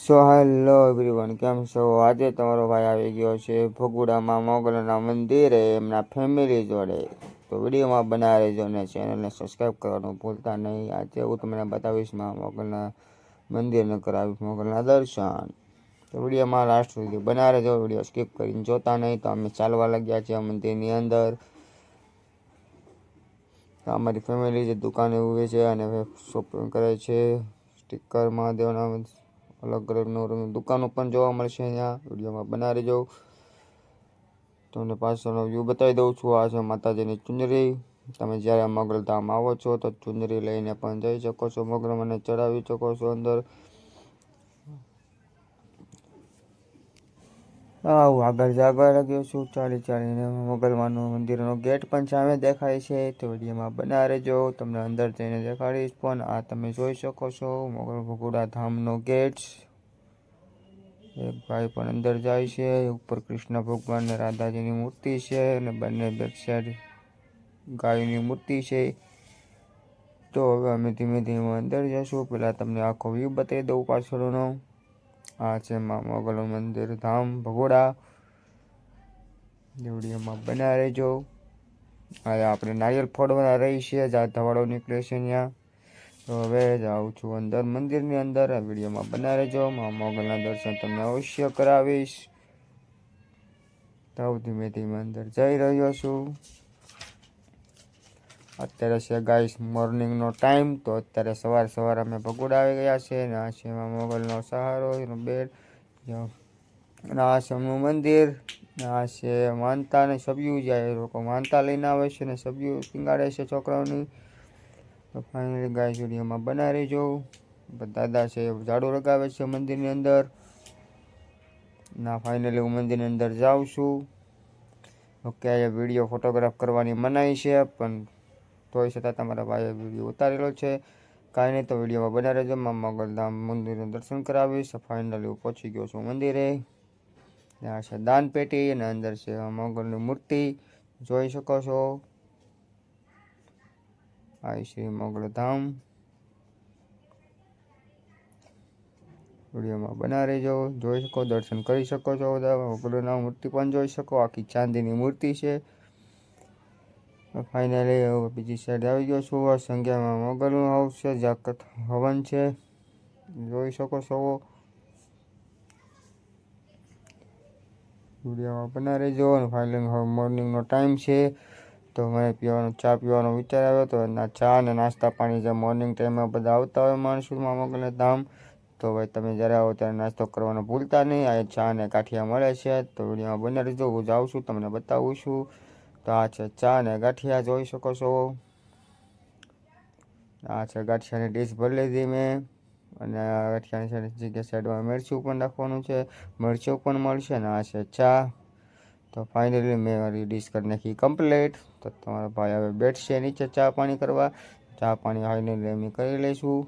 So hello everyone, કેમ છો? આજે તમારો ભાઈ આવી ગયો છે ભગુડામાં મોગલના મંદિરે એમના ફેમિલી જોડે. તો વિડીયોમાં બનાવી રહેજો અને ચેનલને સબસ્ક્રાઈબ કરવાનું ભૂલતા નહીં. આજે હું તમને બતાવીશ મોગલના મંદિરને કરાવીશ મોગલના દર્શન. તો વિડીયોમાં લાસ્ટ સુધી બનાવી રહેજો. વિડીયો સ્કીપ કરીને જોતા નહીં. તો અમે ચાલવા લાગ્યા છીએ મંદિરની અંદર. અમારી ફેમિલી જે દુકાને ઊભી છે અને શોપિંગ કરે છે. સ્ટીકર મહાદેવના અલગ અલગ દુકાનો પણ જોવા મળશે અહીંયા. વિડીયોમાં બનાવી રહેજો. તમને પાછળનો વ્યૂ બતાવી દઉં છું. આ છે માતાજીની ચુંદરી. તમે જ્યારે મોગલધામ આવો છો તો ચુંદરી લઈને પણ જઈ શકો છો. મોગલમાને ચડાવી શકો છો અંદર. હું આગળ લાગ્યો છું ચાલીને. મોગલમાનું મંદિરનો ગેટ પણ સામે દેખાય છે. તો વિડીયોમાં બનાવી રહેજો. તમને અંદર જઈને દેખાડીશ. પણ આ તમે જોઈ શકો છો મોગલ ભગુડા ધામનો ગેટ. એક ભાઈ પણ અંદર જાય છે. ઉપર કૃષ્ણ ભગવાન ને રાધાજીની મૂર્તિ છે અને બંને બેક સાઈડ ગાયની મૂર્તિ છે. તો હવે અમે ધીમે ધીમે અંદર જશું. પહેલાં તમને આખો વ્યૂ બતાવી દઉં પાછળનો. આ છે મોગલ મંદિર ધામ ભગોડા. વિડીયોમાં બનાવી રહેજો. હવે આપણે નારિયેલ ફોડવાના રહી છે. જ્યાં ધવાડો નીકળે છે ત્યાં. તો હવે જાઉં છું અંદર મંદિરની અંદર. વિડીયોમાં બનાવી રહેજો. મોગલના દર્શન તમને અવશ્ય કરાવીશ. તો ધીમે ધીમે અંદર જઈ રહ્યો છું. અત્યારે છે ગાઈસ મોર્નિંગનો ટાઈમ. તો અત્યારે સવાર અમે ભગોડા આવી ગયા છે. અને આ છે મોગલનો સહારો એનો બેડ. અને આ છે એમનું મંદિર. આ છે માનતા અને સબ્યું. જાય લોકો માનતા લઈને આવે છે અને સબ્યું પીંગાડે છે છોકરાઓની. તો ફાઇનલી ગાઈસ વિડીયોમાં બનાવી રહેજો. દાદા છે ઝાડુ લગાવે છે મંદિરની અંદર. ના ફાઇનલી હું મંદિરની અંદર જાઉં છું. ઓકે, આ વિડીયો ફોટોગ્રાફ કરવાની મનાઈ છે, પણ તોય છતાં તમારા ભાઈએ વિડીયો ઉતારેલો છે. કાંઈ નહીં, તો વિડીયોમાં બનાવી રહેજો. મોગલધામ મંદિરનું દર્શન કરાવીશ. ફાઇનલી હું પહોંચી ગયો છું મંદિરે. આ છે દાન પેટી અને અંદર છે મોગલની મૂર્તિ. જોઈ શકો છો. આ શ્રી મોગલધામ. વિડીયોમાં બનાવી રહેજો. જોઈ શકો, દર્શન કરી શકો છો. મોગલના મૂર્તિ પણ જોઈ શકો. આખી ચાંદીની મૂર્તિ છે. ફાઇનલી બીજી સાઈડ આવી ગયો છું. સંખ્યામાં મોગલનું હાઉસ છે, જ્યાં હવન છે. જોઈ શકો છો. વિડીયોમાં બનાવી રહેજો. અને ફાઇનલી મોર્નિંગનો ટાઈમ છે. તો મને ચા પીવાનો વિચાર આવ્યો. તો ચા અને નાસ્તા પાણી જે મોર્નિંગ ટાઈમમાં બધા આવતા હોય માણસોમાં મોગલના ધામ. તો ભાઈ તમે જ્યારે આવો ત્યારે નાસ્તો કરવાનો ભૂલતા નહીં. આ ચા અને ગાંઠિયા મળે છે. તો વિડીયોમાં બનાવી રહેજો. હું જાઉં છું, તમને બતાવું છું. તો આ છે ચા અને ગાંઠિયા. જોઈ શકો છો. આ છે ગાંઠિયાની ડીશ ભરી લીધી મેં. અને ગાંઠિયાની જગ્યા સાઈડમાં મરચું પણ નાખવાનું છે. મરચું પણ મળશે. અને આ છે ચા. તો ફાઇનલી મેં મારી ડીશ કરી નાખી કમ્પ્લીટ. તો તમારો ભાઈ હવે બેઠશે નીચે ચા પાણી કરવા. ચા પાણી ફાઇનલી અમે કરી લઈશું.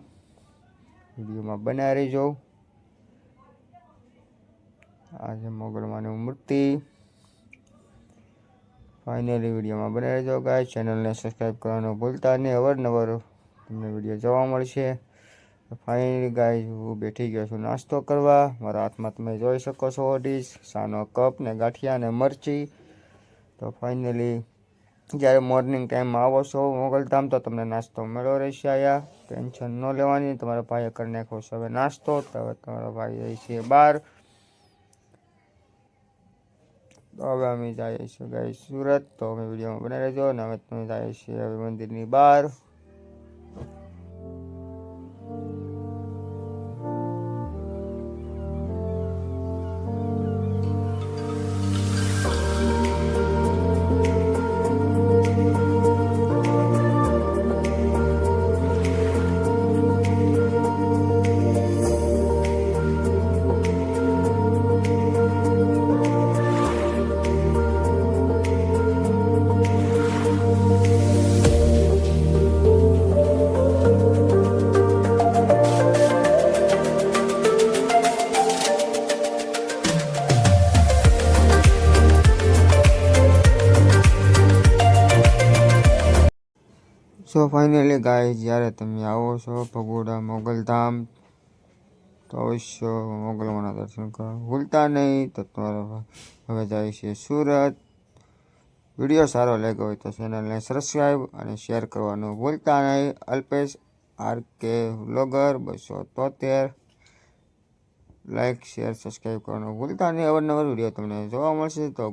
વિડીયોમાં બનાવી રહેજો. આ છે મોગલમાની મૂર્તિ. ફાઇનલી વિડીયોમાં બનાવી રહેજો ગાઈસ. ચેનલને સબસ્ક્રાઈબ કરવાનું ભૂલતા નહીં. અવારનવાર તમને વિડીયો જોવા મળશે. ફાઇનલી ગાઈસ હું બેઠી ગયો છું નાસ્તો કરવા. મારા હાથમાં તમે જોઈ શકો છો ડીશ, સાનો કપ ને ગાંઠિયા ને મરચી. તો ફાઇનલી જ્યારે મોર્નિંગ ટાઈમમાં આવો છો મોગલધામ તો તમને નાસ્તો મળ્યો રહેશે. અહીંયા ટેન્શન ન લેવાની. તમારા ભાઈએ કરી નાખો છો હવે નાસ્તો. તો હવે તમારા ભાઈ જાય છે બહાર. તો હવે અમે જઈએ છીએ ગાઈસ સુરત. તો અમે વિડીયોમાં બનાવી રહેજો. અને હવે તમે જઈએ છીએ હવે મંદિરની બહાર. સો ફાઇનલી ગાઈસ જ્યારે તમે આવો છો ભગોડા મોગલધામ તો અવશ્ય મોગલમાના દર્શન કરવા ભૂલતા નહીં. તો તમારે હવે જાય છે સુરત. વિડીયો સારો લાગ્યો હોય તો ચેનલને સબસ્ક્રાઈબ અને શેર કરવાનું ભૂલતા નહીં. Alpesh RK vlogger 273 like share subscribe કરવાનું ભૂલતા નહીં. અવારનવાર વિડીયો તમને જોવા મળશે. તો